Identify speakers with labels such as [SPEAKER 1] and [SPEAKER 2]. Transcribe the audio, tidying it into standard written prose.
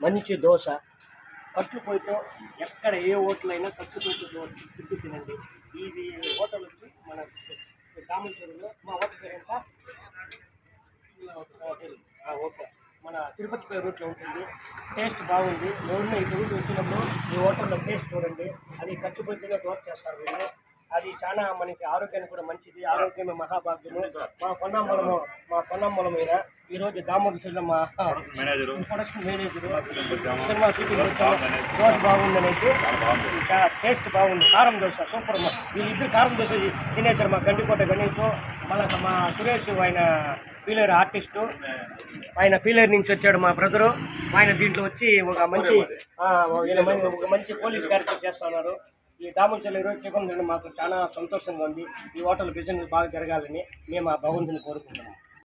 [SPEAKER 1] మంచి దోశ కట్టుపోయితో ఎక్కడ ఏ హోటలైనా కట్టుపోయితో తిప్పి తినండి. ఇది హోటల్ వచ్చి మన కామేశ్వరంలో మా హోటల్ పేరు ఎంత ఓకే మన తిరుపతి రూట్లో ఉంటుంది. టేస్ట్ బాగుంది. ఎవరిని ఈ రూట్ వచ్చినప్పుడు ఈ హోటల్లో టేస్ట్ చూడండి. అది కట్టుపోయితేనే దోశ చేస్తారు వీళ్ళు. అది చాలా మనకి ఆరోగ్యానికి కూడా మంచిది. ఆరోగ్యమే మహాభాగ్యము. మా పొన్నమ్మలమైన ఈరోజు దామోదర్ మా production manager cinema shooting dosa బాగుందనేసి చాలా టేస్ట్ బాగుంది. కారం దోశ సూపర్. వీళ్ళిద్దరు కారం దోశ తినేసారు. మా గండికోట గణేష్, మళ్ళీ మా సురేష్ ఆయన పీలేరు ఆర్టిస్టు, ఆయన పీలేరు నుంచి వచ్చాడు మా బ్రదరు. ఆయన దీంట్లో వచ్చి ఒక మంచి పోలీస్ క్యారెక్టర్ చేస్తున్నారు. ఈ దామోదర్ ఈరోజు చికెన్ మాకు చాలా సంతోషంగా ఉంది. ఈ హోటల్ బిజినెస్ బాగా జరగాలని మేము ఆ భగవంతుని కోరుకుంటున్నాం.